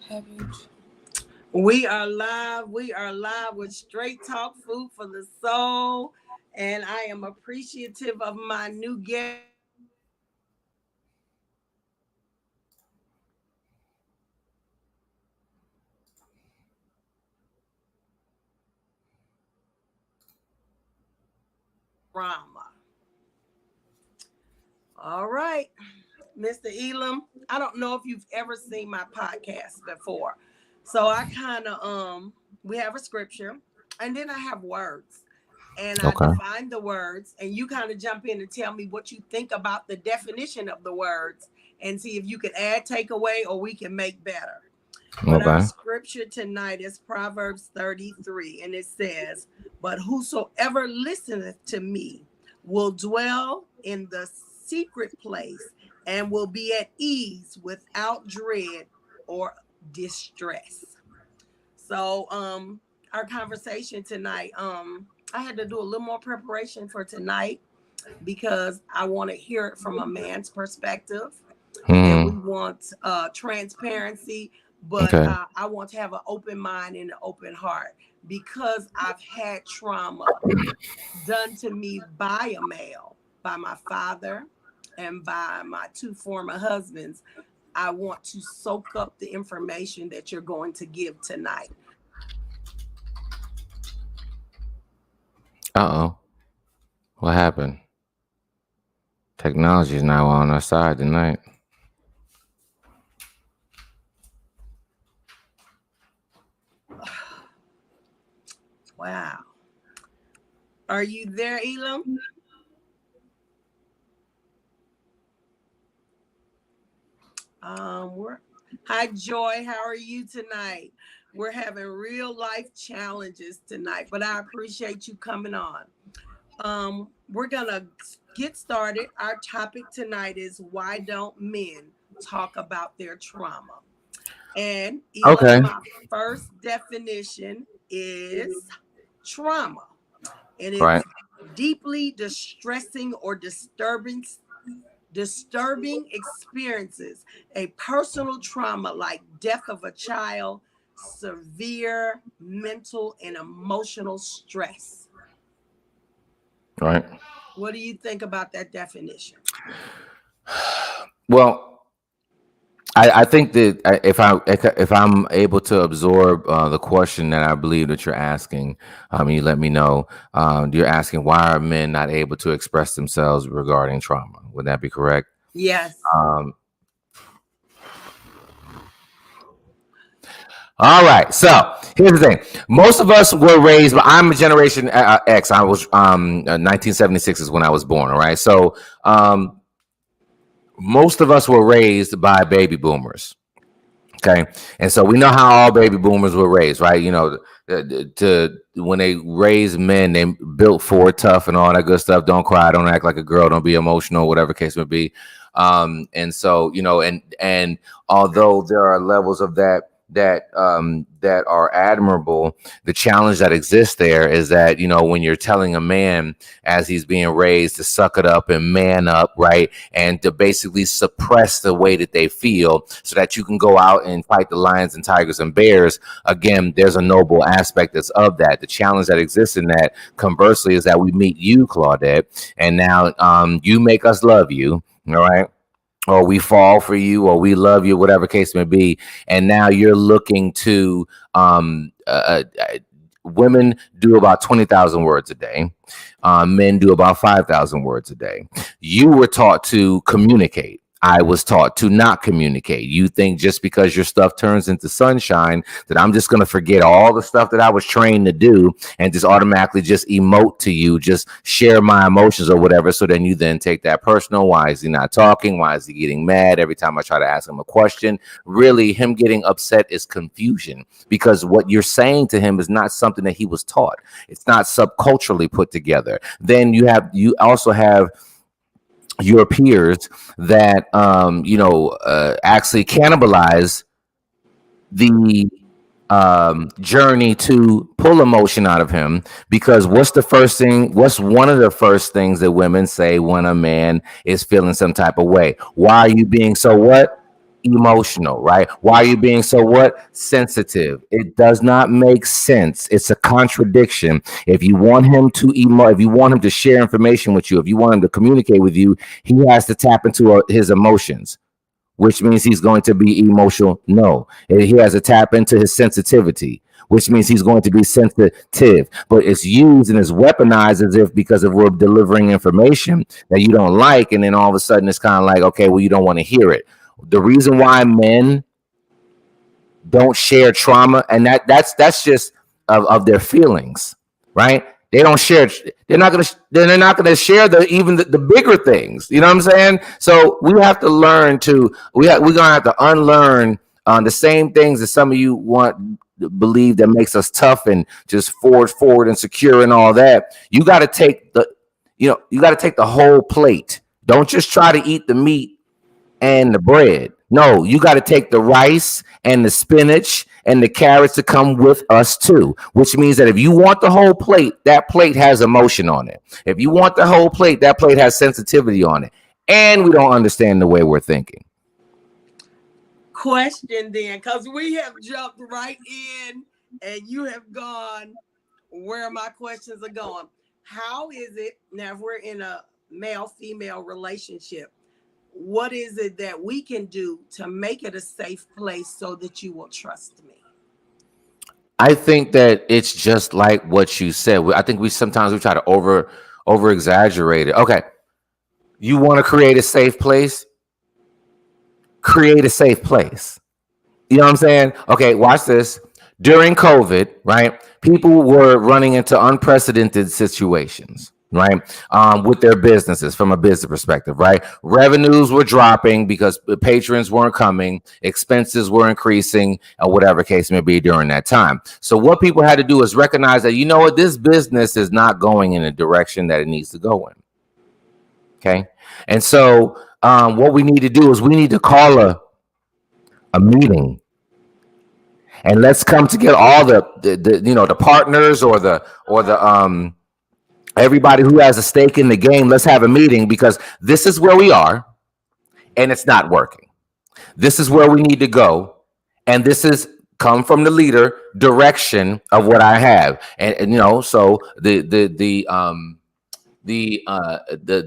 Have you? We are live. We are live with Straight Talk Food for the Soul. And I am appreciative of my new guest. Rama. All right, Mr. Elam. I don't know if you've ever seen my podcast before. So I kind of we have a scripture and then I have words. And I Okay. define the words, and you kind of jump in and tell me what you think about the definition of the words and see if you can add, take away, or we can make better. But our Okay. scripture tonight is Proverbs 33, and it says, "But whosoever listeneth to me will dwell in the secret place and will be at ease without dread or distress." So, our conversation tonight, I had to do a little more preparation for tonight because I want to hear it from a man's perspective, and we Hmm. want transparency, but Okay. I want to have an open mind and an open heart because I've had trauma done to me by a male, by my father and by my two former husbands. I want to soak up the information that you're going to give tonight. Uh-oh. What happened? Technology is now on our side tonight. Wow. Are you there, Elam? We're Hi Joy, how are you tonight? We're having real life challenges tonight, but I appreciate you coming on. We're gonna get started. Our topic tonight is why don't men talk about their trauma? And Elam, Okay. my first definition is trauma. And Right. it's deeply distressing or disturbing experiences, a personal trauma like death of a child, severe mental and emotional stress. Right. What do you think about that definition? Well, I think that if I'm able to absorb the question that I believe that you're asking, you let me know. You're asking why are men not able to express themselves regarding trauma? Would that be correct? Yes. Um, All right. So here's the thing. Most of us were raised, but I'm a Generation X. I was 1976 is when I was born. All right. So most of us were raised by baby boomers. Okay. And so we know how all baby boomers were raised, right? You know, to when they raised men, they built Ford tough and all that good stuff. Don't cry. Don't act like a girl. Don't be emotional. Whatever case may be. And so and although there are levels of that are admirable, the challenge that exists there is that when you're telling a man as he's being raised to suck it up and man up, right, and to basically suppress the way that they feel so that you can go out and fight the lions and tigers and bears. Again, there's a noble aspect that's of that. The challenge that exists in that, conversely, is that we meet you, Claudette, and now you make us love you. All right, or we fall for you, or we love you, whatever case may be. And now you're looking to women do about 20,000 words a day. Men do about 5,000 words a day. You were taught to communicate. I was taught to not communicate. You think just because your stuff turns into sunshine that I'm just going to forget all the stuff that I was trained to do and just automatically just emote to you, just share my emotions or whatever. So then you then take that personal. Why is he not talking? Why is he getting mad every time I try to ask him a question? Really, him getting upset is confusion because what you're saying to him is not something that he was taught. It's not subculturally put together. Then you also have your peers that actually cannibalize the journey to pull emotion out of him, because what's one of the first things that women say when a man is feeling some type of way? Why are you being so what? emotional, right? Why are you being so what? Sensitive. It does not make sense. It's a contradiction. If you want him to if you want him to share information with you, if you want him to communicate with you, he has to tap into his emotions, which means he's going to be emotional. No, he has to tap into his sensitivity, which means he's going to be sensitive. But it's used and it's weaponized as if because if we're delivering information that you don't like, and then all of a sudden it's kind of like, okay, well, you don't want to hear it. The reason why men don't share trauma, and that's just of their feelings, right? They don't share. They're not gonna share the bigger things. You know what I'm saying? So we have to learn to we're gonna have to unlearn the same things that some of you want believe that makes us tough and just forward and secure and all that. You got to take the whole plate. Don't just try to eat the meat and the bread. No, you got to take the rice and the spinach and the carrots to come with us too, which means that if you want the whole plate, that plate has emotion on it. If you want the whole plate, that plate has sensitivity on it. And we don't understand the way we're thinking. Question then, because we have jumped right in and you have gone where my questions are going. How is it now if we're in a male-female relationship? What is it that we can do to make it a safe place so that you will trust me? I think that it's just like what you said. I think we sometimes try to over exaggerate it. Okay, you want to create a safe place? Create a safe place. You know what I'm saying? Okay, watch this. During COVID, right, people were running into unprecedented situations, right, with their businesses from a business perspective, right? Revenues were dropping because patrons weren't coming, expenses were increasing, or whatever case may be during that time. So what people had to do is recognize that, you know what, this business is not going in the direction that it needs to go in. Okay, and so what we need to do is we need to call a meeting. And let's come together, all the partners or the everybody who has a stake in the game. Let's have a meeting because this is where we are, and it's not working. This is where we need to go, and this is come from the leader direction of what I have, and so the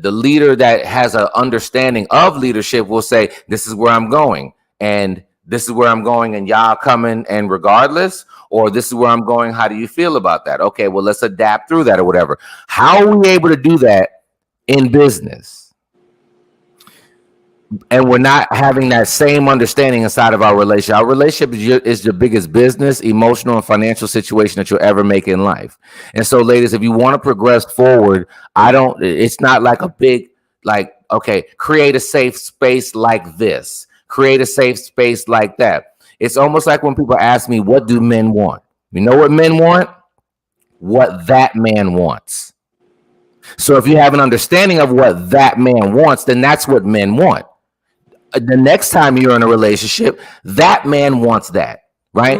leader that has an understanding of leadership will say, "This is where I'm going," and this is where I'm going, and y'all coming, and regardless, or this is where I'm going. How do you feel about that? Okay, well, let's adapt through that or whatever. How are we able to do that in business? And we're not having that same understanding inside of our relationship. Our relationship is the biggest business, emotional, and financial situation that you'll ever make in life. And so, ladies, if you want to progress forward, it's not like a big, okay, create a safe space like this. Create a safe space like that. It's almost like when people ask me, what do men want? You know what men want? What that man wants. So if you have an understanding of what that man wants, then that's what men want. The next time you're in a relationship, that man wants that, right?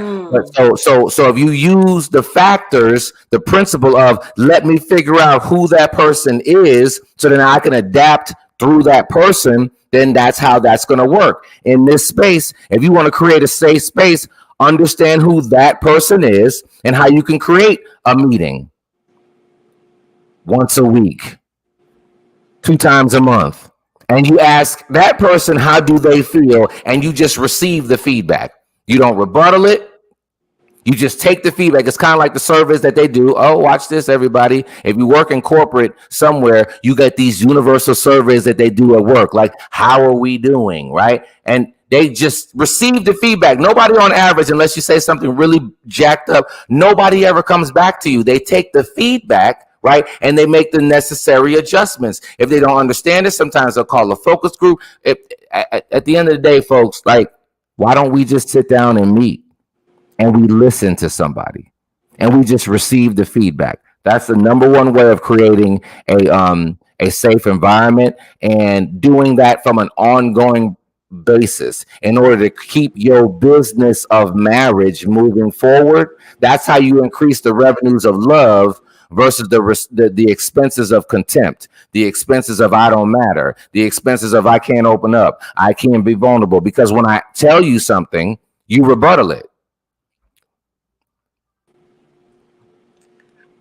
So if you use the factors, the principle of let me figure out who that person is so then I can adapt through that person, then that's how that's going to work. In this space, if you want to create a safe space, understand who that person is and how you can create a meeting once a week, 2 times a month. And you ask that person, how do they feel? And you just receive the feedback. You don't rebuttal it. You just take the feedback. It's kind of like the surveys that they do. Oh, watch this, everybody. If you work in corporate somewhere, you get these universal surveys that they do at work. Like, how are we doing, right? And they just receive the feedback. Nobody on average, unless you say something really jacked up, nobody ever comes back to you. They take the feedback, right? And they make the necessary adjustments. If they don't understand it, sometimes they'll call a focus group. At the end of the day, folks, why don't we just sit down and meet? And we listen to somebody and we just receive the feedback. That's the number one way of creating a safe environment and doing that from an ongoing basis in order to keep your business of marriage moving forward. That's how you increase the revenues of love versus the expenses of contempt, the expenses of I don't matter, the expenses of I can't open up, I can't be vulnerable. Because when I tell you something, you rebuttal it.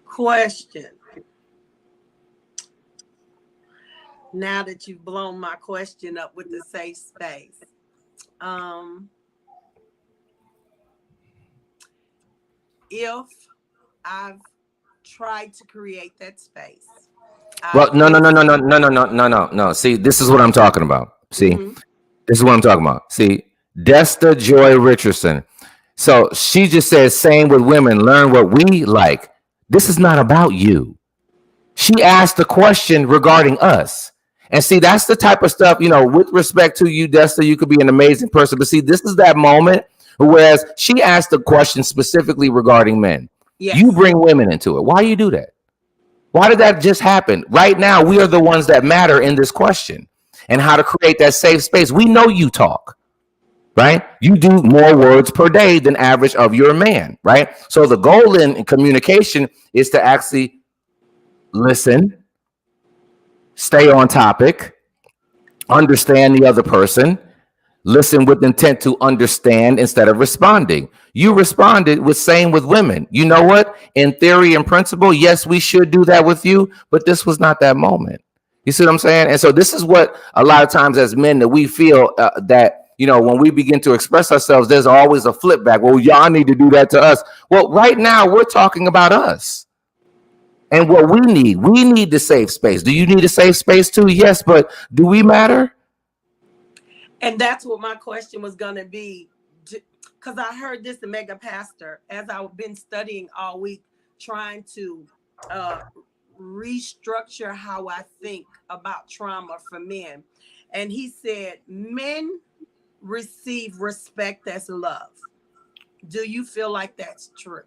Question. Now that you've blown my question up with the safe space, if I've tried to create that space, Well, no. See, this is what I'm talking about. See, this is what I'm talking about. See, Desta Joy Richardson. So she just says, same with women, learn what we like. This is not about you. She asked the question regarding us. And see, that's the type of stuff, with respect to you, Desta, you could be an amazing person. But see, this is that moment, whereas she asked the question specifically regarding men. Yes. You bring women into it. Why you do that? Why did that just happen? Right now, we are the ones that matter in this question and how to create that safe space. We know you talk, right? You do more words per day than average of your man, right? So the goal in communication is to actually listen, stay on topic, understand the other person, listen with intent to understand instead of responding. You responded with same with women. You know what? In theory and principle, yes, we should do that with you, but this was not that moment. You see what I'm saying? And so this is what a lot of times as men that we feel that, when we begin to express ourselves, there's always a flip back. Well, y'all need to do that to us. Well, right now we're talking about us. And what we need the safe space. Do you need a safe space too? Yes, but do we matter? And that's what my question was going to be. Because I heard this in Mega Pastor as I've been studying all week, trying to restructure how I think about trauma for men. And he said, men receive respect as love. Do you feel like that's true?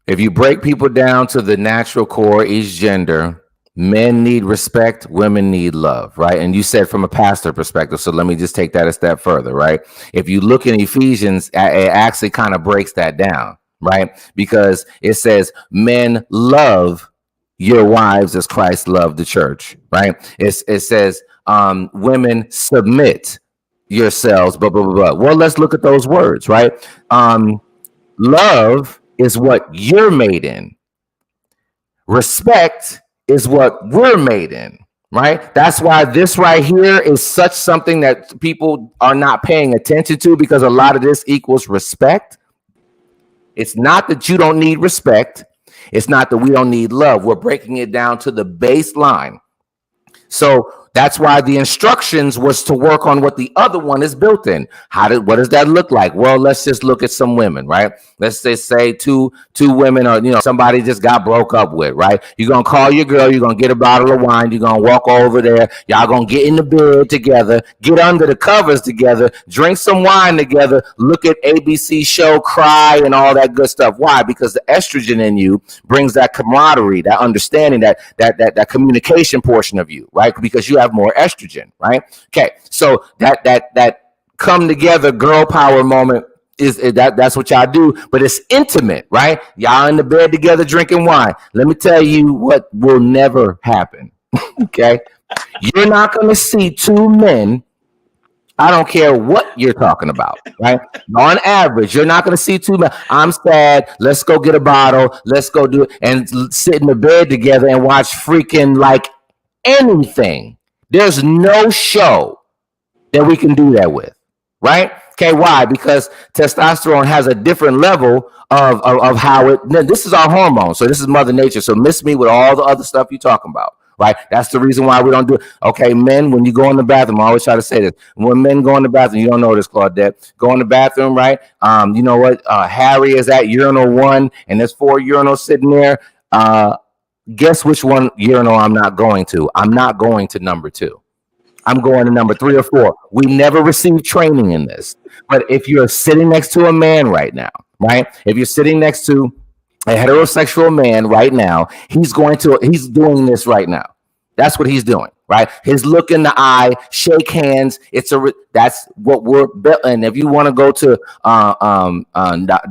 If you break people down to the natural core, each gender, men need respect, women need love, right? And you said from a pastor perspective, so let me just take that a step further, right? If you look in Ephesians, it actually kind of breaks that down, right? Because it says, men love your wives as Christ loved the church, right? It says, women submit yourselves, blah, blah, blah, blah. Well, let's look at those words, right? Love is what you're made in. Respect is what we're made in, right? That's why this right here is such something that people are not paying attention to, because a lot of this equals respect. It's not that you don't need respect. It's not that we don't need love. We're breaking it down to the baseline. So that's why the instructions was to work on what the other one is built in. What does that look like? Well, let's just look at some women, right? Let's just say two women, or somebody just got broke up with, right? You're gonna call your girl, you're gonna get a bottle of wine, you're gonna walk over there, y'all gonna get in the bed together, get under the covers together, drink some wine together, look at ABC show, cry, and all that good stuff. Why? Because the estrogen in you brings that camaraderie, that understanding, that communication portion of you, right? Because you have more estrogen, right? Okay, so that come together girl power moment is that's what y'all do, but it's intimate, right? Y'all in the bed together drinking wine. Let me tell you what will never happen. Okay, you're not going to see two men. I don't care what you're talking about, right? On average, you're not going to see two men. I'm sad. Let's go get a bottle. Let's go do it and sit in the bed together and watch freaking like anything. There's no show that we can do that with, right? Okay, why? Because testosterone has a different level of how it. This is our hormone, so this is Mother Nature. So miss me with all the other stuff you're talking about, right? That's the reason why we don't do it. Okay, men, when you go in the bathroom, I always try to say this. When men go in the bathroom, you don't know this, Claudette. Go in the bathroom, right? You know what? Harry is at urinal 1, and there's 4 urinals sitting there. Guess which one urinal I'm not going to? I'm not going to number 2. I'm going to number 3 or 4. We never received training in this. But if you're sitting next to a man right now, right? If you're sitting next to a heterosexual man right now, he's doing this right now. That's what he's doing, right? His look in the eye, shake hands. That's what we're built. And if you want to go to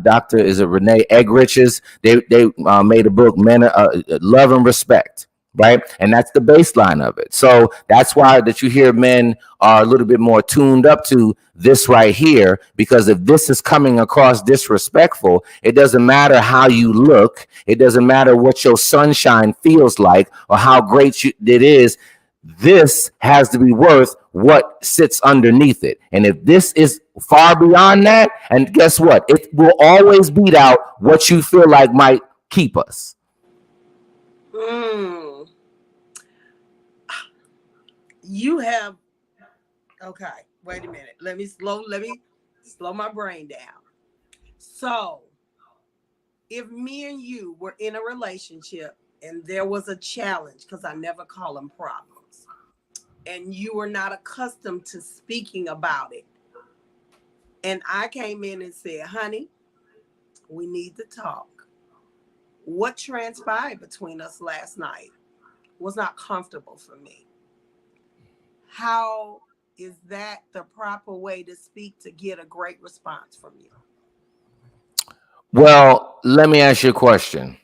Doctor, is it Renee Eggrich's? They made a book, Men Love and Respect, right? And that's the baseline of it. So that's why that you hear men are a little bit more tuned up to this right here, because if this is coming across disrespectful, it doesn't matter how you look, it doesn't matter what your sunshine feels like or how great it is. This has to be worth what sits underneath it. And if this is far beyond that, and guess what, it will always beat out what you feel like might keep us. You have, okay, wait a minute. Let me slow my brain down. So if me and you were in a relationship and there was a challenge, because I never call them problems, and you were not accustomed to speaking about it, and I came in and said, honey, we need to talk. What transpired between us last night was not comfortable for me. How is that the proper way to speak to get a great response from you? Well, let me ask you a question.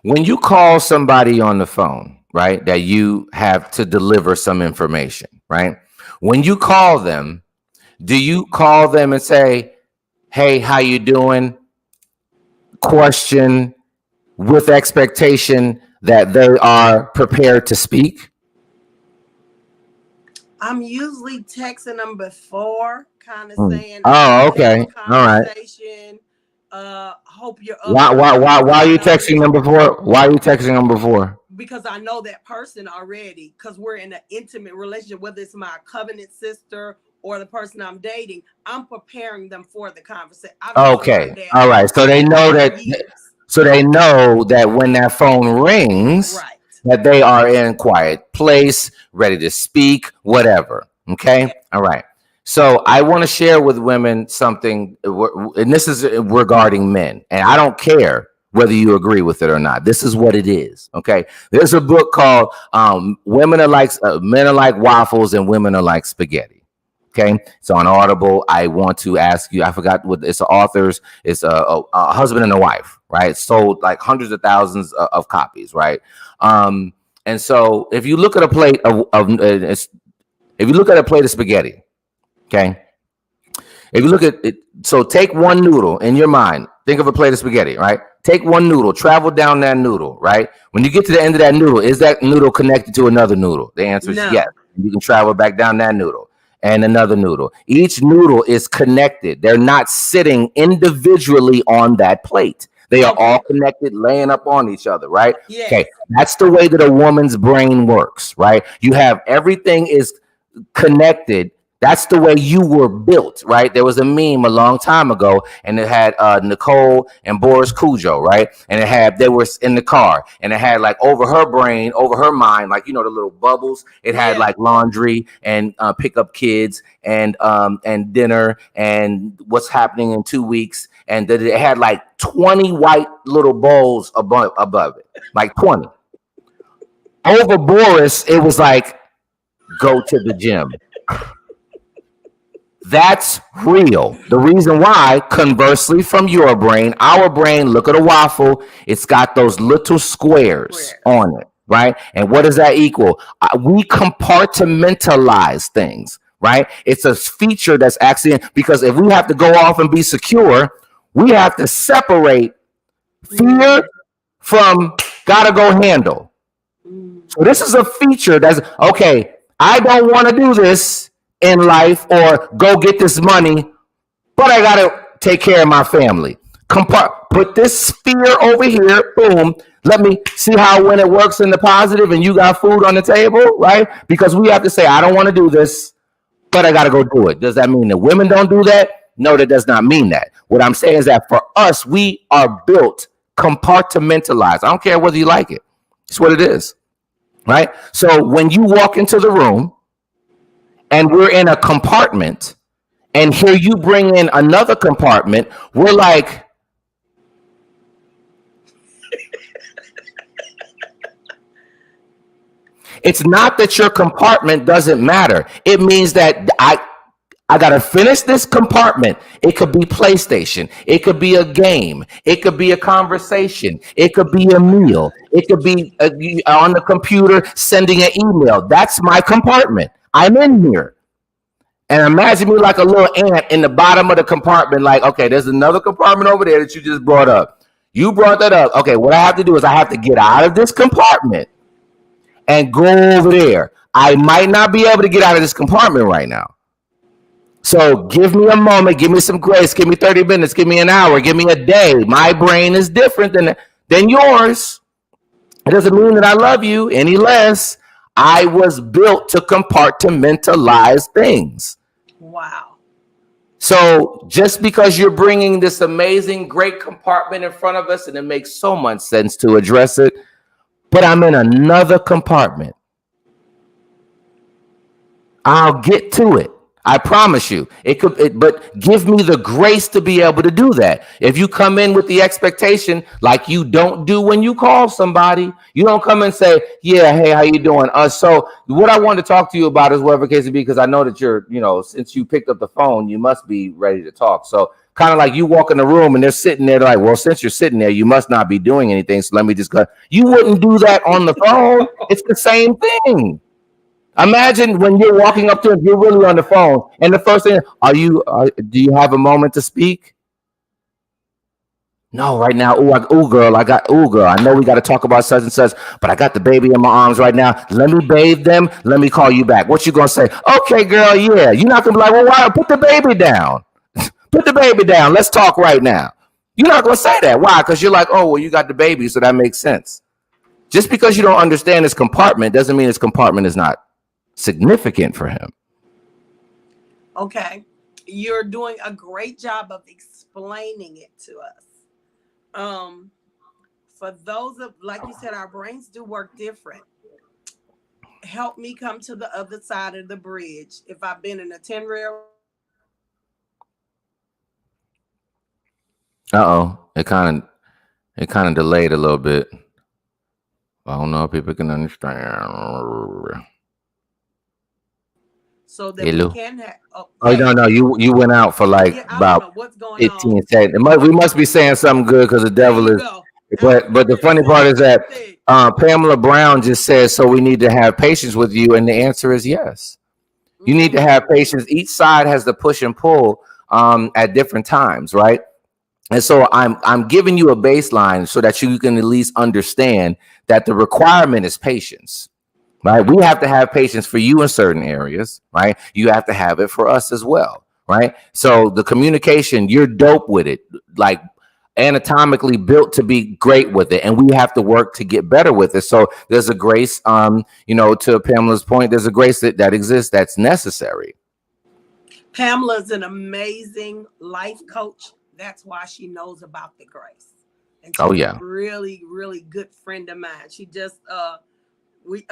When you call somebody on the phone, right, that you have to deliver some information, right? When you call them, do you call them and say, hey, how you doing? Question, with expectation that they are prepared to speak? I'm usually texting them before, kind of saying, Oh, okay. All right. conversation. Hope you're up. Why are you texting them before? Why are you texting them before? Because I know that person already, because we're in an intimate relationship, whether it's my covenant sister or the person I'm dating. I'm preparing them for the conversation. Okay. All right. So they know that. So they know that when that phone rings, right, that they are in quiet place, ready to speak, whatever. Okay. All right. So I want to share with women something, and this is regarding men, and I don't care whether you agree with it or not. This is what it is. Okay. There's a book called Men Are Like Waffles and Women Are Like Spaghetti. Okay, so on Audible, I want to ask you, I forgot what it's the authors, it's a husband and a wife, right? Sold like hundreds of thousands of copies, right? And so if you look at a plate if you look at a plate of spaghetti, okay, if you look at it, so take one noodle in your mind, think of a plate of spaghetti, right? Take one noodle, travel down that noodle, right? When you get to the end of that noodle, is that noodle connected to another noodle? The answer is yes. You can travel back down that noodle. And another noodle. Each noodle is connected. They're not sitting individually on that plate. They are all connected, laying up on each other, right? Yes. Okay, that's the way that a woman's brain works, right? You have everything is connected. That's the way you were built, right? There was a meme a long time ago, and it had Nicole and Boris Cujo, right? And they were in the car, and it had like over her brain, over her mind, like, you know, the little bubbles. It had like laundry and pick up kids and dinner and what's happening in 2 weeks. And it had like 20 white little bowls above it, like 20. Over Boris, it was like, go to the gym. That's real. The reason why, conversely from your brain, our brain, look at a waffle, it's got those little squares on it, right? And what does that equal? We compartmentalize things, right? It's a feature that's actually, because if we have to go off and be secure, we have to separate fear from gotta go handle. So this is a feature that's, okay, I don't want to do this in life or go get this money, but I gotta take care of my family. Put this fear over here, boom. Let me see how when it works in the positive and you got food on the table, right? Because we have to say, I don't want to do this, but I gotta go do it. Does that mean that women don't do that? No, that does not mean that. What I'm saying is that for us, we are built compartmentalized. I don't care whether you like it. It's what it is, right? So when you walk into the room, and we're in a compartment, and here you bring in another compartment, we're like, It's not that your compartment doesn't matter. It means that I got to finish this compartment. It could be PlayStation. It could be a game. It could be a conversation. It could be a meal. It could be on the computer sending an email. That's my compartment. I'm in here. And imagine me like a little ant in the bottom of the compartment, like, okay, there's another compartment over there that you just brought up. You brought that up. Okay, what I have to do is I have to get out of this compartment and go over there. I might not be able to get out of this compartment right now. So give me a moment, give me some grace, give me 30 minutes, give me an hour, give me a day. My brain is different than yours. It doesn't mean that I love you any less. I was built to compartmentalize things. Wow. So just because you're bringing this amazing, great compartment in front of us, and it makes so much sense to address it, but I'm in another compartment. I'll get to it. I promise you. But give me the grace to be able to do that. If you come in with the expectation, like you don't do when you call somebody, you don't come and say, "Yeah, hey, how you doing?" So what I wanted to talk to you about is whatever case it be, because I know that you're, since you picked up the phone, you must be ready to talk. So kind of like you walk in the room and they're sitting there, like, well, since you're sitting there, you must not be doing anything. So let me just go. You wouldn't do that on the phone. It's the same thing. Imagine when you're walking up to him, you're really on the phone, and the first thing, do you have a moment to speak? No, right now. Girl, I know we got to talk about such and such, but I got the baby in my arms right now. Let me bathe them. Let me call you back. What you gonna say? Okay, girl, yeah. You're not gonna be like, well, why? Put the baby down. Put the baby down. Let's talk right now. You're not gonna say that. Why? Because you're like, oh, well, you got the baby, so that makes sense. Just because you don't understand his compartment doesn't mean his compartment is not significant for him. Okay. You're doing a great job of explaining it to us. For those of, like you said, our brains do work different. Help me come to the other side of the bridge. If I've been in a 10 rail. It kind of delayed a little bit. I don't know if people can understand. So that Hello. We can have. No, you went out for like about 15 seconds. We must be saying something good because the devil is. But the funny part is that Pamela Brown just says, so we need to have patience with you, and the answer is yes. You need to have patience. Each side has the push and pull at different times, right? And so I'm giving you a baseline so that you can at least understand that the requirement is patience. Right. We have to have patience for you in certain areas. Right. You have to have it for us as well. Right. So the communication, you're dope with it, like anatomically built to be great with it. And we have to work to get better with it. So there's a grace, to Pamela's point, there's a grace that exists that's necessary. Pamela's an amazing life coach. That's why she knows about the grace. And she's a really, really good friend of mine. She just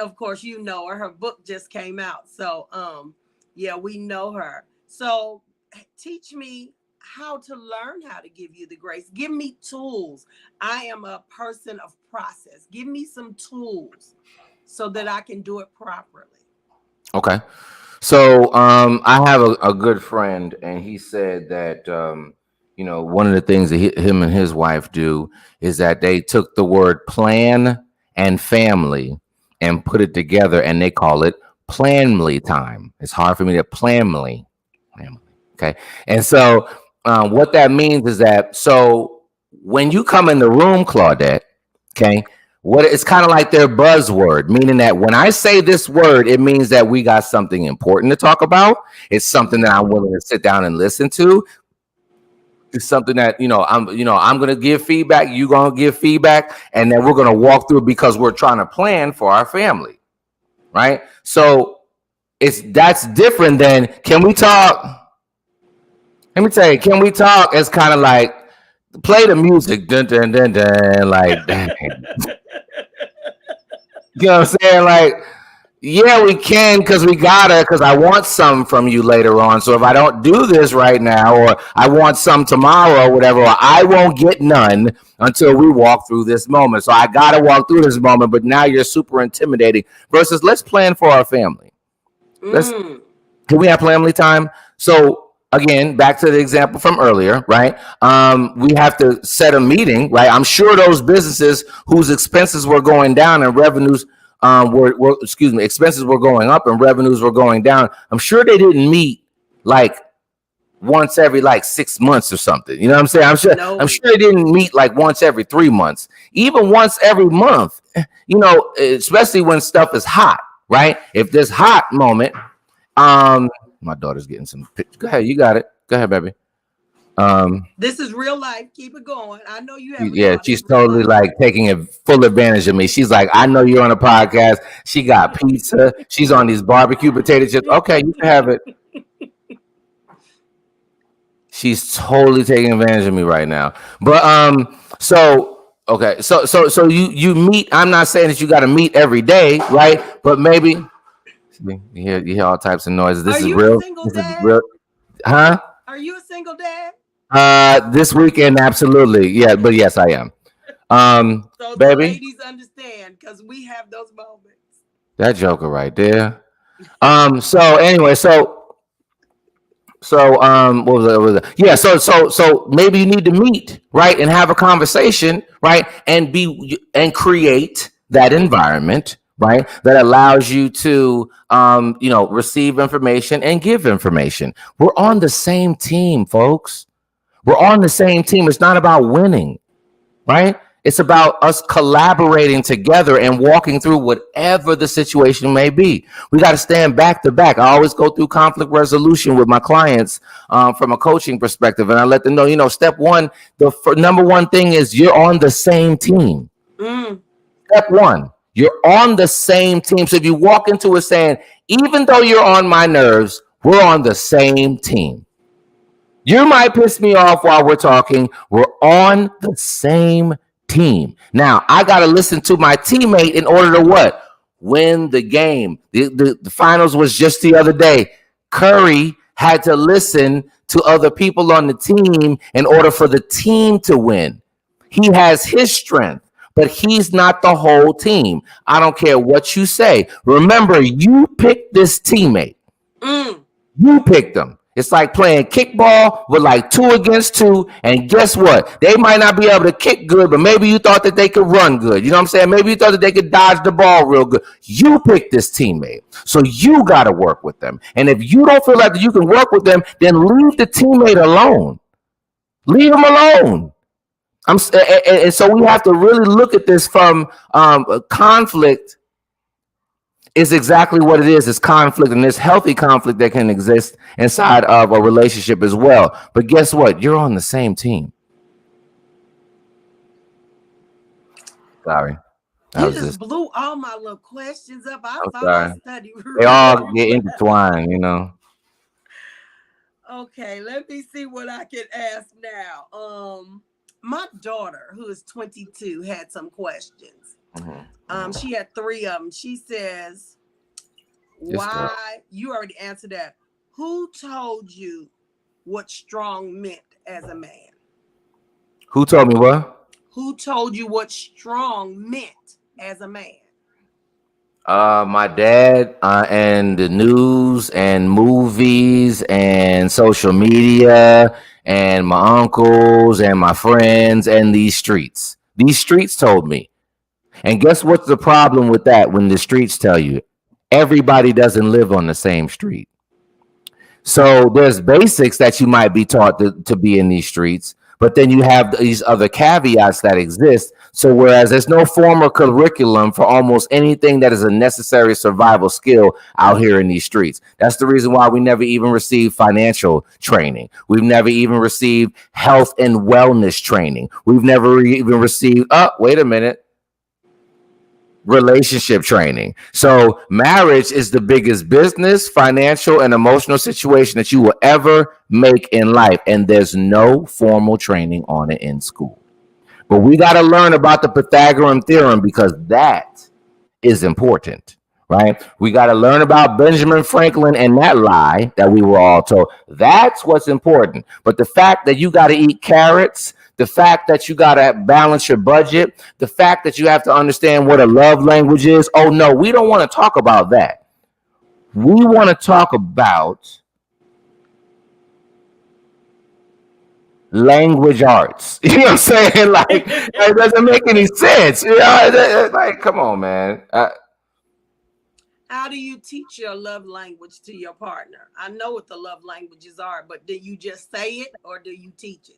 of course, her book just came out. So, we know her. So teach me how to learn how to give you the grace. Give me tools. I am a person of process. Give me some tools so that I can do it properly. Okay. So, I have a good friend, and he said that, one of the things that him and his wife do is that they took the word plan and family and put it together, and they call it planly time. It's hard for me to planly. Okay. And so what that means is that, so when you come in the room, Claudette, okay, it's kind of like their buzzword, meaning that when I say this word, it means that we got something important to talk about. It's something that I'm willing to sit down and listen to. It's something that, I'm going to give feedback. You're going to give feedback, and then we're going to walk through because we're trying to plan for our family. Right. So that's different than, can we talk? Let me tell you, can we talk? It's kind of like play the music. Dun, dun, dun, dun, like, dang. You know what I'm saying? Like, Yeah, we can because we gotta. Because I want some from you later on. So if I don't do this right now, or I want some tomorrow, or whatever, or I won't get none until we walk through this moment. So I gotta walk through this moment. But now you're super intimidating. Versus, let's plan for our family. Let's Mm. Can we have family time? So again, back to the example from earlier, right? We have to set a meeting, right? I'm sure those businesses whose expenses were going down and revenues excuse me, expenses were going up and revenues were going down. I'm sure they didn't meet like once every like 6 months or something. You know what I'm saying? I'm No. sure they didn't meet like once every 3 months, even once every month. You know, especially when stuff is hot, right? If there's hot moment, my daughter's getting some. Go ahead, you got it. Go ahead, baby. This is real life. Keep it going. I know you have a Yeah, daughter she's in real totally life. like taking a full advantage of me. She's like, I know you're on a podcast. She got pizza. She's on these barbecue potato chips. Okay, you can have it. She's totally taking advantage of me right now. But so okay, so you meet. I'm not saying that you got to meet every day, right? But maybe you hear all types of noises. This Are is you a real. single This is dad? real. Huh? Are you a single dad? This weekend, absolutely. Yeah, but yes, I am. So the Baby, ladies understand because we have those moments. that joker right there. So anyway, what was it? Yeah, so maybe you need to meet, right, and have a conversation, right, and create that environment, right, that allows you to receive information and give information. We're on the same team, folks. We're on the same team. It's not about winning, right? It's about us collaborating together and walking through whatever the situation may be. We got to stand back to back. I always go through conflict resolution with my clients from a coaching perspective, and I let them know, step one, the number one thing is you're on the same team. Mm. Step one, you're on the same team. So if you walk into it saying, even though you're on my nerves, we're on the same team. You might piss me off while we're talking. We're on the same team. Now, I got to listen to my teammate in order to what? Win the game. The finals was just the other day. Curry had to listen to other people on the team in order for the team to win. He has his strength, but he's not the whole team. I don't care what you say. Remember, you picked this teammate. Mm. You picked them. It's like playing kickball with like 2 against 2. And guess what? They might not be able to kick good, but maybe you thought that they could run good. You know what I'm saying? Maybe you thought that they could dodge the ball real good. You picked this teammate. So you got to work with them. And if you don't feel like you can work with them, then leave the teammate alone. Leave them alone. And so we have to really look at this from conflict is exactly what it is. It's conflict, and there's healthy conflict that can exist inside of a relationship as well. But guess what? You're on the same team. Sorry. You just blew all my little questions up. I thought sorry. I studied. They all get intertwined, Okay, let me see what I can ask now. My daughter, who is 22, had some questions. Mm-hmm. She had 3 of them. She says, why, you already answered that. Who told you what strong meant as a man? Who told me what? Who told you what strong meant as a man? My dad and the news and movies and social media and my uncles and my friends and these streets. These streets told me. And guess what's the problem with that when the streets tell you? Everybody doesn't live on the same street. So there's basics that you might be taught to be in these streets, but then you have these other caveats that exist. So whereas there's no formal curriculum for almost anything that is a necessary survival skill out here in these streets. That's the reason why we never even received financial training. We've never even received health and wellness training. We've never even received, wait a minute, relationship training. So marriage is the biggest business, financial, and emotional situation that you will ever make in life. And there's no formal training on it in school. But we got to learn about the Pythagorean theorem because that is important, right? We got to learn about Benjamin Franklin and that lie that we were all told. That's what's important. But the fact that you got to eat carrots, the fact that you got to balance your budget, the fact that you have to understand what a love language is. Oh, no, we don't want to talk about that. We want to talk about language arts. You know what I'm saying? Like, it doesn't make any sense. You know, like, come on, man. How do you teach your love language to your partner? I know what the love languages are, but do you just say it or do you teach it?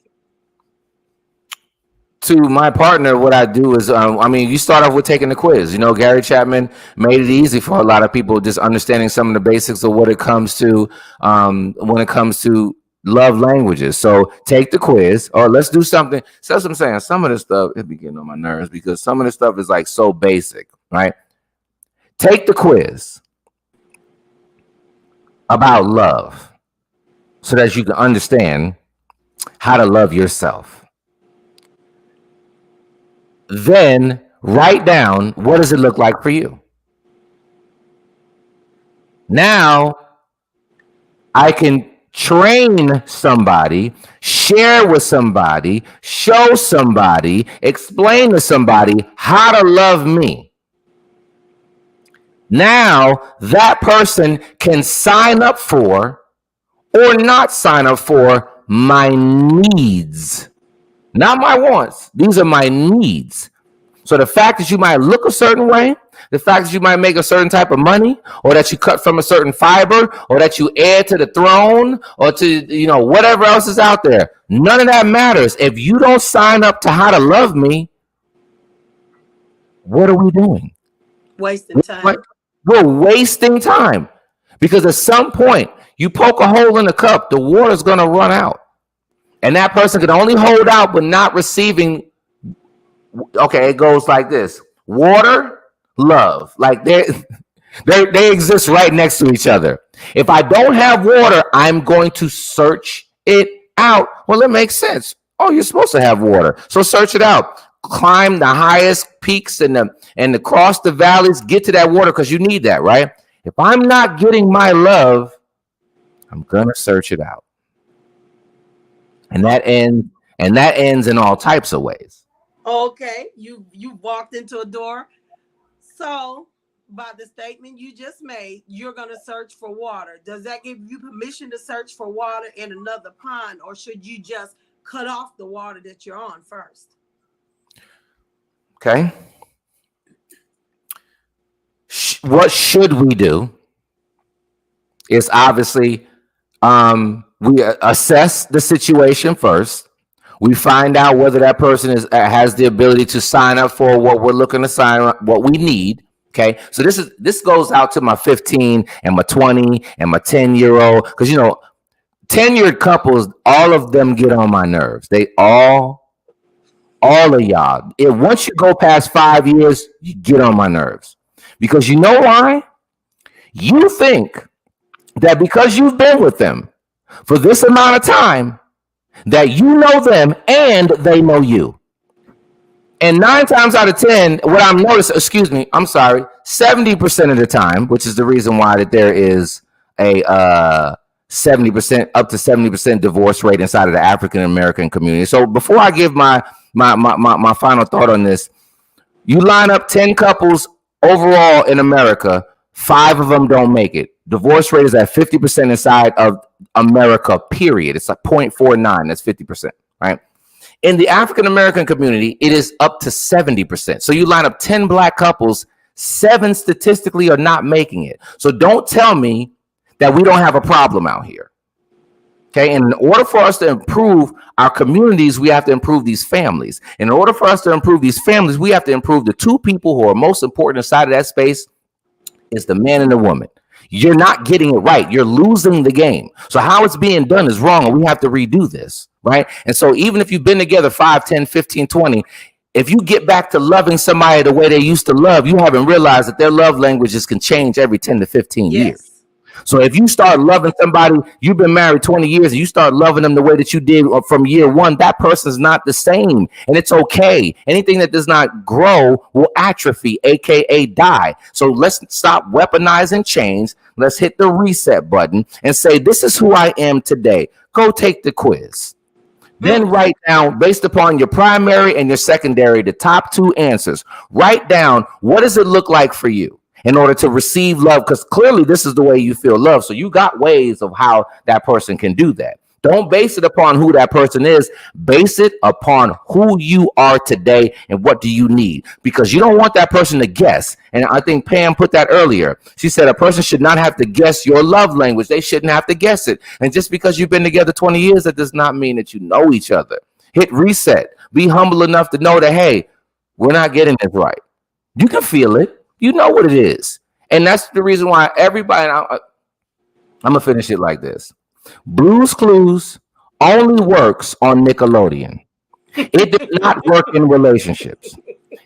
To my partner, what I do is, you start off with taking the quiz. You know, Gary Chapman made it easy for a lot of people, just understanding some of the basics of what it comes to when it comes to love languages. So take the quiz, or let's do something. So that's what I'm saying. Some of this stuff, it be getting on my nerves because some of this stuff is like so basic, right? Take the quiz about love so that you can understand how to love yourself. Then write down, what does it look like for you? Now I can train somebody, share with somebody, show somebody, explain to somebody how to love me. Now that person can sign up for or not sign up for my needs. Not my wants. These are my needs. So the fact that you might look a certain way, the fact that you might make a certain type of money, or that you cut from a certain fiber, or that you add to the throne, or to, whatever else is out there, none of that matters. If you don't sign up to how to love me, what are we doing? Wasting time. We're wasting time. Because at some point, you poke a hole in the cup, the water's going to run out. And that person can only hold out but not receiving. Okay, it goes like this: water, love. Like they exist right next to each other. If I don't have water, I'm going to search it out. Well, it makes sense. Oh, you're supposed to have water, so search it out. Climb the highest peaks and across the valleys. Get to that water because you need that, right? If I'm not getting my love, I'm gonna search it out. And that ends in all types of ways. Okay, you walked into a door. So by the statement you just made, you're going to search for water. Does that give you permission to search for water in another pond, or should you just cut off the water that you're on first? Okay. What should we do is obviously we assess the situation first. We find out whether that person has the ability to sign up for what we're looking to sign up, what we need. Okay, so this goes out to my 15 and my 20 and my 10-year-old, because 10-year couples, all of them get on my nerves. They all of y'all. Once you go past 5 years, you get on my nerves, because you know why? You think that because you've been with them for this amount of time, that you know them and they know you. And 9 times out of 10, what I'm noticing, 70% of the time, which is the reason why that there is a 70%, up to 70% divorce rate inside of the African American community. So before I give my final thought on this, you line up 10 couples overall in America, 5 of them don't make it. Divorce rate is at 50% inside of America, period. It's like 0.49. That's 50%, right? In the African American community, it is up to 70%. So you line up 10 black couples, 7 statistically are not making it. So don't tell me that we don't have a problem out here. Okay, and in order for us to improve our communities, we have to improve these families. In order for us to improve these families, we have to improve the 2 people who are most important inside of that space is the man and the woman. You're not getting it right. You're losing the game. So how it's being done is wrong, and we have to redo this, right? And so even if you've been together 5, 10, 15, 20, if you get back to loving somebody the way they used to love, you haven't realized that their love languages can change every 10 to 15 years. So if you start loving somebody, you've been married 20 years, and you start loving them the way that you did from year one, that person's not the same. And it's okay. Anything that does not grow will atrophy, aka die. So let's stop weaponizing change. Let's hit the reset button and say, this is who I am today. Go take the quiz. Then write down, based upon your primary and your secondary, the top two answers. Write down, what does it look like for you in order to receive love? Because clearly this is the way you feel love. So you got ways of how that person can do that. Don't base it upon who that person is. Base it upon who you are today and what do you need. Because you don't want that person to guess. And I think Pam put that earlier. She said a person should not have to guess your love language. They shouldn't have to guess it. And just because you've been together 20 years, that does not mean that you know each other. Hit reset. Be humble enough to know that, hey, we're not getting this right. You can feel it. You know what it is. And that's the reason why everybody, I'm going to finish it like this. Blue's Clues only works on Nickelodeon. It does not work in relationships.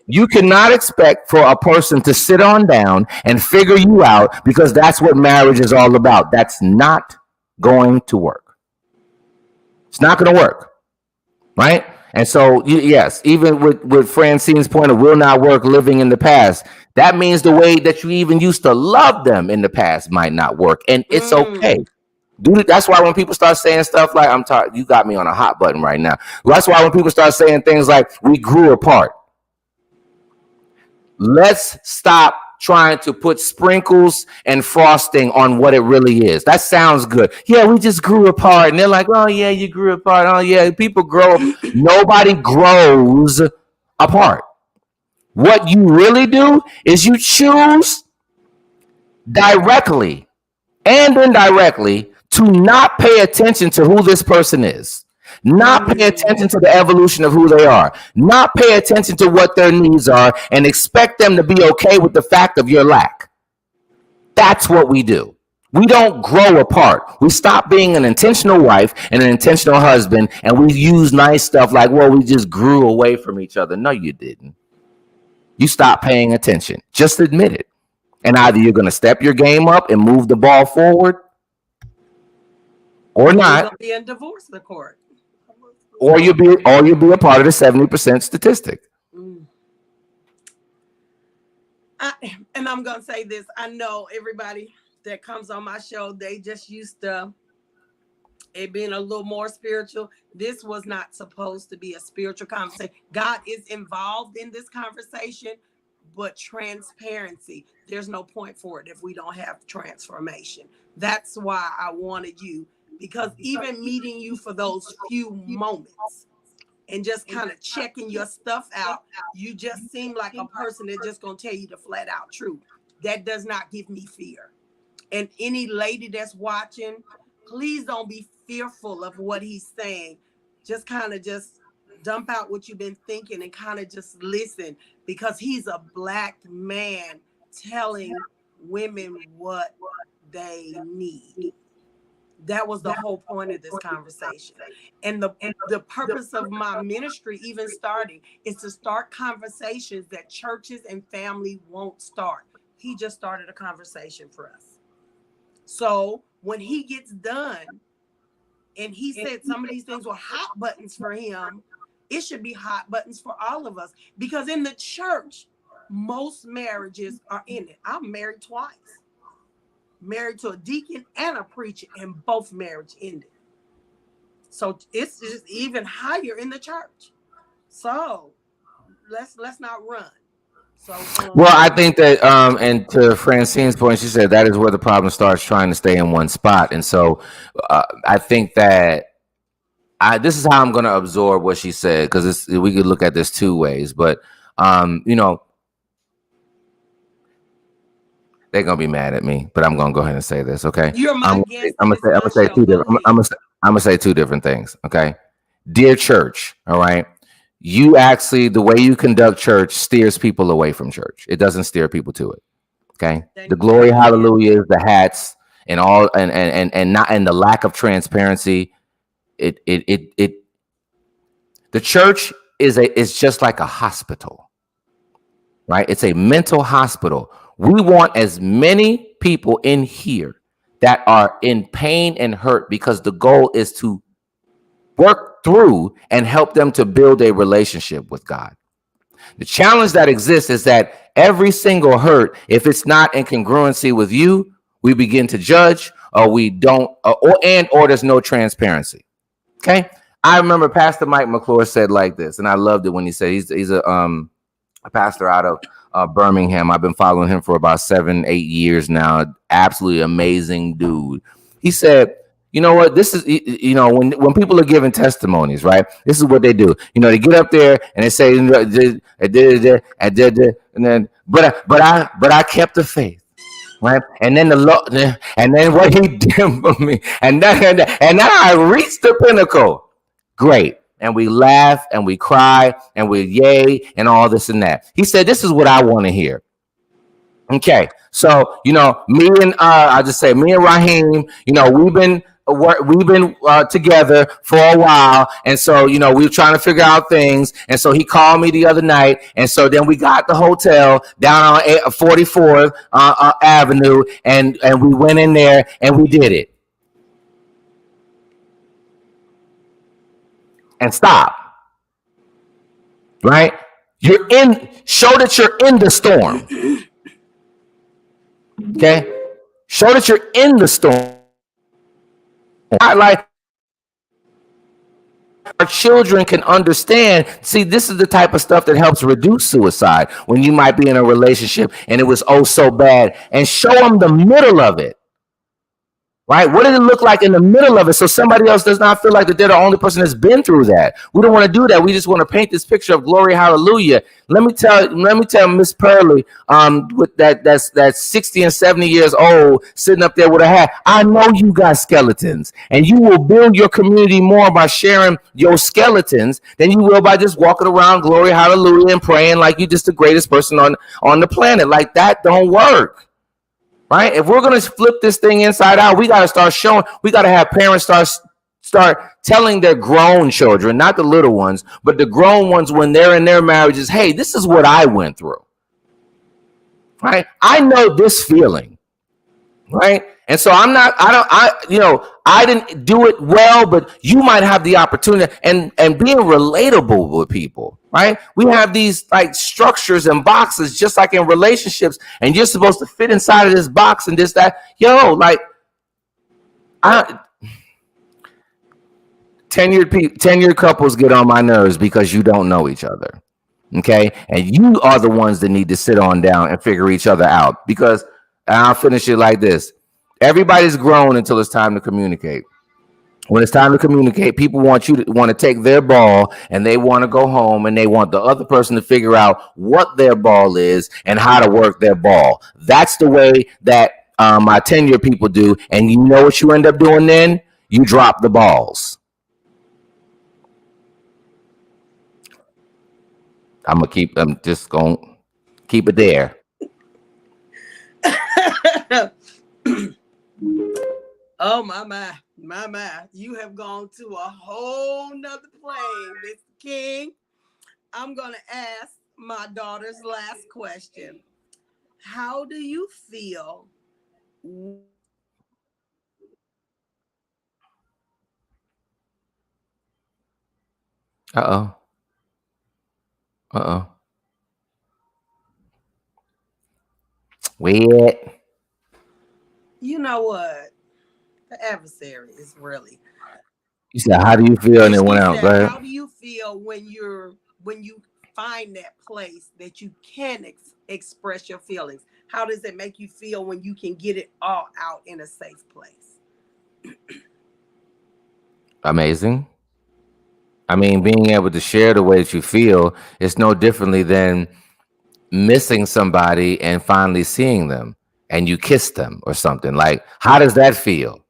You cannot expect for a person to sit on down and figure you out, because that's what marriage is all about. That's not going to work. It's not going to work, right? And so, yes, even with Francine's point of will not work living in the past, that means the way that you even used to love them in the past might not work. And it's okay. Dude, that's why when people start saying stuff like, I'm tired, you got me on a hot button right now. That's why when people start saying things like, we grew apart. Let's stop trying to put sprinkles and frosting on what it really is. That sounds good. Yeah, we just grew apart. And they're like, oh, yeah, you grew apart. Oh, yeah, people grow. Nobody grows apart. What you really do is you choose directly and indirectly to not pay attention to who this person is, not pay attention to the evolution of who they are, not pay attention to what their needs are, and expect them to be okay with the fact of your lack. That's what we do. We don't grow apart. We stop being an intentional wife and an intentional husband, and we use nice stuff like, well, we just grew away from each other. No, you didn't. You stopped paying attention. Just admit it. And either you're going to step your game up and move the ball forward, or not, be in divorce court, or you'll be a part of the 70% statistic. And I'm gonna say this: I know everybody that comes on my show, they just used to it being a little more spiritual. This was not supposed to be a spiritual conversation. God is involved in this conversation, but transparency. There's no point for it if we don't have transformation. That's why I wanted you. Because even meeting you for those few moments and just kind of checking your stuff out, you just seem like a person that's just going to tell you the flat out truth. That does not give me fear. And any lady that's watching, please don't be fearful of what he's saying. Just kind of just dump out what you've been thinking and kind of just listen, because he's a Black man telling women what they need. That was the whole point of this conversation. And the purpose of my ministry, even starting, is to start conversations that churches and family won't start. He just started a conversation for us. So when he gets done, and he said some of these things were hot buttons for him, it should be hot buttons for all of us. Because in the church, most marriages are in it. I'm married twice. Married to a deacon and a preacher, and both marriage ended. So it's just even higher in the church. So let's not run. So well, I think that and to Francine's point, she said that is where the problem starts, trying to stay in one spot. And so I think that this is how I'm going to absorb what she said, because we could look at this two ways. But they're gonna be mad at me, but I'm gonna go ahead and say this, okay? You're my guest. I'm gonna say two different. I'm gonna say two different things, okay? Dear church, all right. You actually, the way you conduct church steers people away from church. It doesn't steer people to it, okay? The glory, hallelujah, the hats, and all, and not, and the lack of transparency. The church is just like a hospital, right? It's a mental hospital. We want as many people in here that are in pain and hurt because the goal is to work through and help them to build a relationship with God. The challenge that exists is that every single hurt, if it's not in congruency with you, we begin to judge, or we don't, or there's no transparency. Okay. I remember Pastor Mike McClure said like this, and I loved it when he said he's a pastor out of Birmingham. I've been following him for about 7-8 years now. Absolutely amazing dude. He said, you know what? This is, when people are giving testimonies, right? This is what they do. They get up there and they say, and then, but I kept the faith. Right, and then the Lord, and then what He did for me, and then I reached the pinnacle. Great, and we laugh and we cry and we yay and all this and that. He said, "This is what I want to hear." Okay, so me and I'll just say me and Raheem, we've been together for a while, and so we were trying to figure out things, and so he called me the other night, and so then we got the hotel down on 44th Avenue, and we went in there and we did it. And stop. Right? Show that you're in the storm. Okay? Show that you're in the storm. Like our children can understand. See, this is the type of stuff that helps reduce suicide when you might be in a relationship and it was oh so bad, and show them the middle of it. Right? What did it look like in the middle of it so somebody else does not feel like that they're the only person that's been through that? We don't want to do that. We just want to paint this picture of glory, hallelujah. Let me tell Miss Pearlie, with that's 60 and 70 years old, sitting up there with a hat. I know you got skeletons, and you will build your community more by sharing your skeletons than you will by just walking around glory, hallelujah, and praying like you're just the greatest person on the planet. Like that don't work. Right? If we're going to flip this thing inside out, we got to start showing. We got to have parents start telling their grown children, not the little ones, but the grown ones when they're in their marriages, hey, this is what I went through. Right? I know this feeling. Right? And so I didn't do it well, but you might have the opportunity, and being relatable with people. Right? We have these like structures and boxes, just like in relationships, and you're supposed to fit inside of this box and this, that. Tenured couples get on my nerves because you don't know each other. Okay? And you are the ones that need to sit on down and figure each other out, because I'll finish it like this. Everybody's grown until it's time to communicate. When it's time to communicate, people want to take their ball and they want to go home, and they want the other person to figure out what their ball is and how to work their ball. That's the way that my 10-year people do. And you know what you end up doing then? You drop the balls. I'm just going to keep it there. Oh, my. You have gone to a whole nother plane, Mr. King. I'm going to ask my daughter's last question. How do you feel? Uh-oh. Weird. You know what? The adversary is really. You said, how do you feel? And it went out. How do you feel when you find that place that you can express your feelings? How does it make you feel when you can get it all out in a safe place? Amazing. I mean, being able to share the way that you feel is no differently than missing somebody and finally seeing them and you kiss them or something. Like, how does that feel?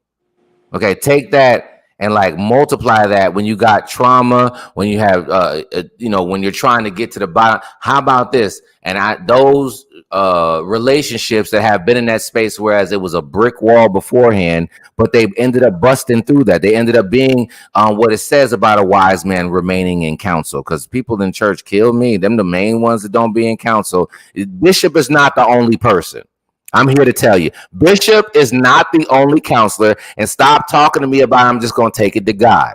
Okay, take that and like multiply that when you got trauma, when you have, when you're trying to get to the bottom. How about this? And those relationships that have been in that space, whereas it was a brick wall beforehand, but they ended up busting through that. They ended up being what it says about a wise man remaining in counsel. Because people in church kill me. Them the main ones that don't be in counsel. Bishop is not the only person. I'm here to tell you, Bishop is not the only counselor. And stop talking to me about I'm just going to take it to God.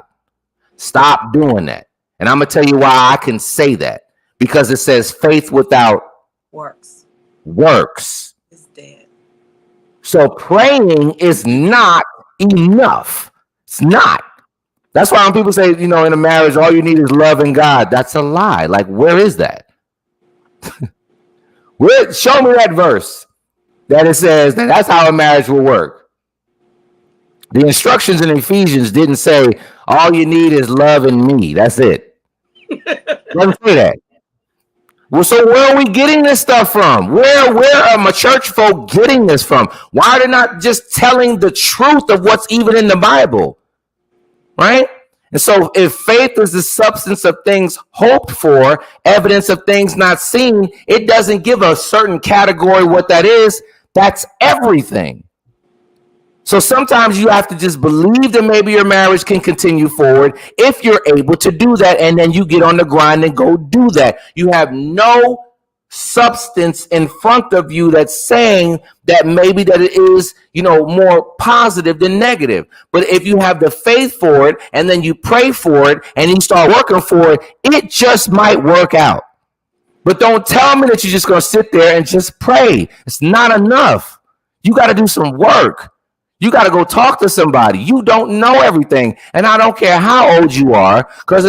Stop doing that. And I'm going to tell you why I can say that. Because it says faith without Works. works. It's dead. So praying is not enough. It's not. That's why when people say, in a marriage, all you need is love and God. That's a lie. Like, where is that? Show me that verse that it says that that's how a marriage will work. The instructions in Ephesians didn't say all you need is love and me. That's it. Doesn't say that. Well, so where are we getting this stuff from? Where are my church folk getting this from? Why are they not just telling the truth of what's even in the Bible? Right? And so if faith is the substance of things hoped for, evidence of things not seen, it doesn't give a certain category what that is. That's everything. So sometimes you have to just believe that maybe your marriage can continue forward if you're able to do that. And then you get on the grind and go do that. You have no substance in front of you that's saying that maybe that it is, more positive than negative. But if you have the faith for it and then you pray for it and you start working for it, it just might work out. But don't tell me that you're just going to sit there and just pray. It's not enough. You got to do some work. You got to go talk to somebody. You don't know everything. And I don't care how old you are, because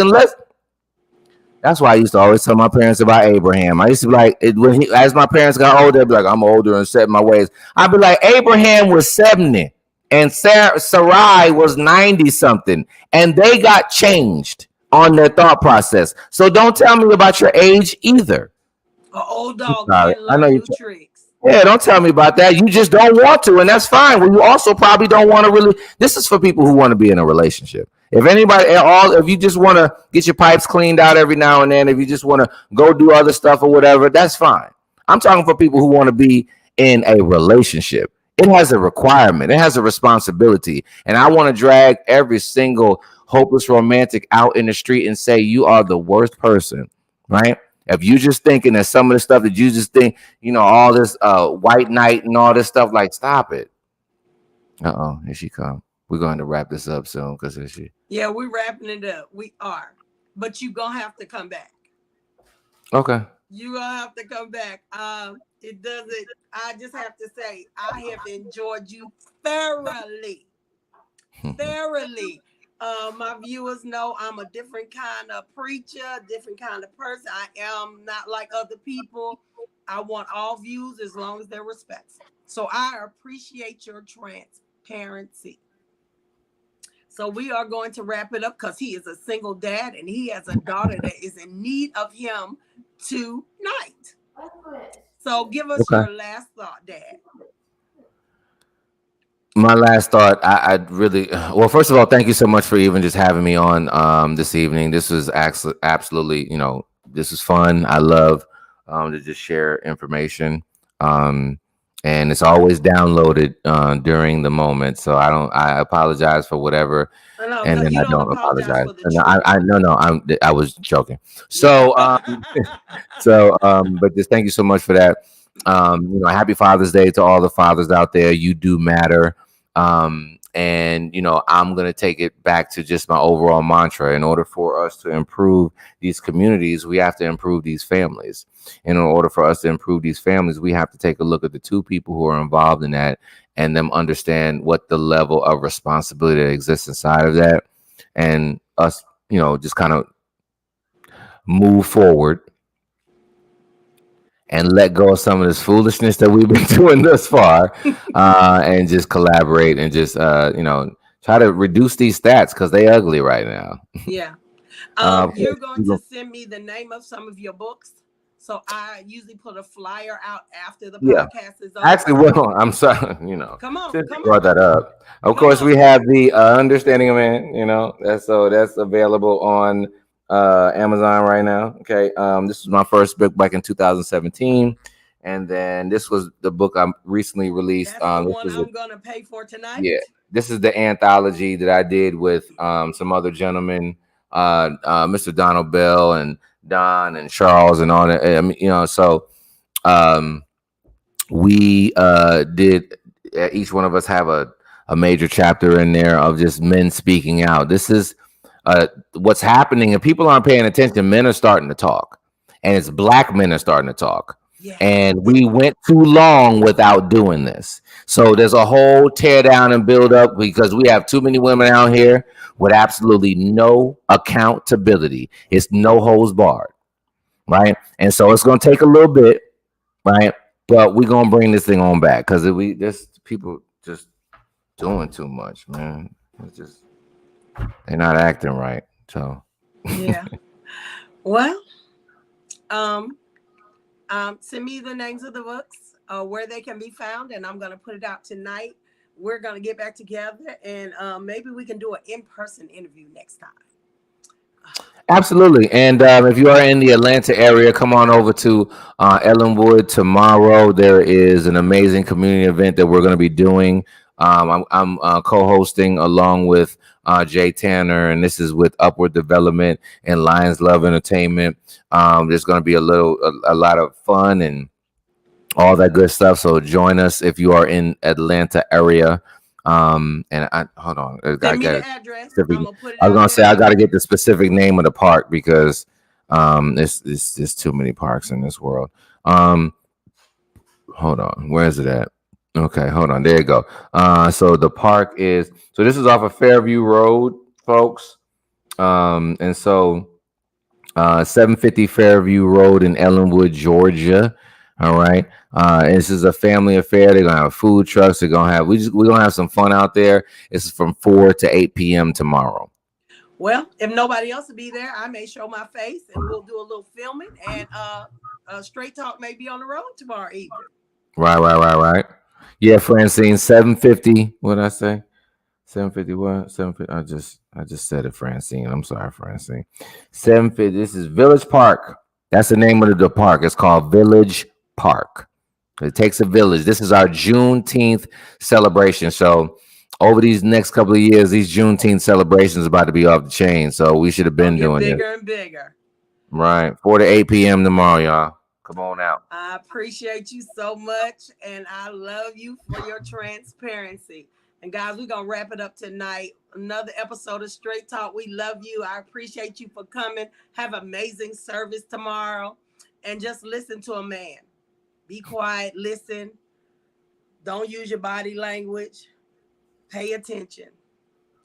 that's why I used to always tell my parents about Abraham. I used to be like, as my parents got older, they'd be like, I'm older and set in my ways. I'd be like, Abraham was 70 and Sarai was 90 something. And they got changed on their thought process. So don't tell me about your age either. An old dog can't learn new tricks. Yeah, don't tell me about that. You just don't want to, and that's fine. Well, you also probably don't want to really. This is for people who want to be in a relationship. If you just want to get your pipes cleaned out every now and then, if you just want to go do other stuff or whatever, that's fine. I'm talking for people who want to be in a relationship. It has a requirement. It has a responsibility. And I want to drag every single hopeless romantic out in the street and say, you are the worst person, right? If you just thinking that some of the stuff that you just think, all this white knight and all this stuff, like, stop it. Here she come. We're going to wrap this up soon because she. Yeah, we're wrapping it up. We are. But you're going to have to come back. Okay. You're going to have to come back. It doesn't. I just have to say, I have enjoyed you thoroughly. Thoroughly. My viewers know I'm a different kind of preacher, different kind of person. I am not like other people. I want all views as long as they're respectful. So I appreciate your transparency. So we are going to wrap it up because he is a single dad and he has a daughter that is in need of him tonight. So give us your last thought, Dad. My last thought, I really, well, first of all, thank you so much for even just having me on this evening. This was absolutely, this is fun. I love to just share information. And it's always downloaded during the moment. So I apologize for whatever. And then I don't apologize. I was joking. So, but just thank you so much for that. Happy Father's Day to all the fathers out there. You do matter. And I'm going to take it back to just my overall mantra. In order for us to improve these communities, we have to improve these families. And in order for us to improve these families, we have to take a look at the two people who are involved in that and them understand what the level of responsibility that exists inside of that, and us, just kind of move forward and let go of some of this foolishness that we've been doing thus far, and just collaborate and just, try to reduce these stats because they ugly right now. Yeah. You're going to send me the name of some of your books. So I usually put a flyer out after the podcast is over. Actually, well, I'm sorry, Come on. Brought that up. Of course, we have the Understanding a Man, that's available on Amazon right now. Okay. This was my first book back in 2017. And then this was the book I recently released. That's the one I'm going to pay for tonight. Yeah. This is the anthology that I did with some other gentlemen, Mr. Donald Bell and Don and Charles and all that. So we did each one of us have a major chapter in there of just men speaking out. This is what's happening, and people aren't paying attention. Men are starting to talk, and it's black men are starting to talk. Yeah. And we went too long without doing this. So there's a whole tear down and build up because we have too many women out here with absolutely no accountability. It's no holds barred, right? And so it's going to take a little bit, right? But we're going to bring this thing on back because we this people just doing too much, man. It's just they're not acting right. So Yeah. Well, um, send me the names of the books, where they can be found, and I'm gonna put it out tonight. We're gonna get back together, and maybe we can do an in-person interview next time. absolutely. And if you are in the Atlanta area, come on over to Ellenwood tomorrow. There is an amazing community event that we're going to be doing. I'm co-hosting along with Jay Tanner, and this is with Upward Development and Lions Love Entertainment. There's going to be a lot of fun and all that good stuff. So join us if you are in Atlanta area. And I hold on, Send me the address. I'm gonna put it I was out gonna say there. I got to get the specific name of the park because it's too many parks in this world. Hold on, where is it at? Okay, hold on. There you go. So the park is this is off of Fairview Road, folks. And so 750 Fairview Road in Ellenwood, Georgia. All right. This is a family affair. They're gonna have food trucks. They're gonna have we're gonna have some fun out there. It's from 4 to 8 p.m. tomorrow. Well, if nobody else will be there, I may show my face and we'll do a little filming, and Straight Talk may be on the road tomorrow evening. Right. Yeah, Francine, 750. What did I say? 750 what? 750. I just said it, Francine. I'm sorry, Francine. 750. This is Village Park. That's the name of the park. It's called Village Park. It takes a village. This is our Juneteenth celebration. So over these next couple of years, these Juneteenth celebrations are about to be off the chain. So we should have been doing bigger it. And bigger. Right. 4 to 8 p.m. tomorrow, y'all. Come on out. I appreciate you so much, and I love you for your transparency. And guys, we're gonna wrap it up tonight. Another episode of Straight Talk. We love you. I appreciate you for coming. Have amazing service tomorrow, and just listen to a man. Be quiet. Listen. Don't use your body language. Pay attention.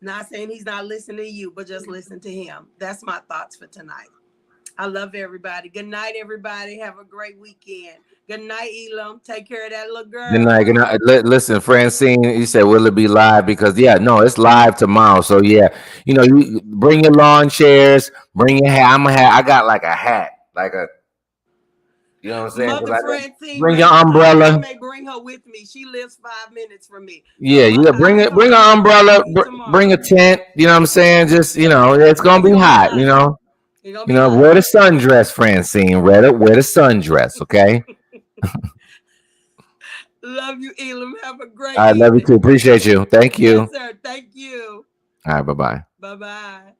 Not saying he's not listening to you, but just listen to him. That's my thoughts for tonight. I love everybody. Good night, everybody. Have a great weekend. Good night, Elam. Take care of that little girl. Good night. Good night. Listen, Francine, you said, will it be live? Because, no, it's live tomorrow. So, you bring your lawn chairs, bring your hat. I got like a hat, you know what I'm saying? Mother Francine, bring your umbrella. I may bring her with me. She lives 5 minutes from me. Yeah, bring it. Bring an umbrella. Bring a tent. You know what I'm saying? Just, it's going to be hot, wear the sundress, Francine. Wear the sundress, okay? Love you, Elam. Have a great I love you too. Appreciate you. Thank you. Yes, sir. Thank you. All right, bye-bye. Bye-bye.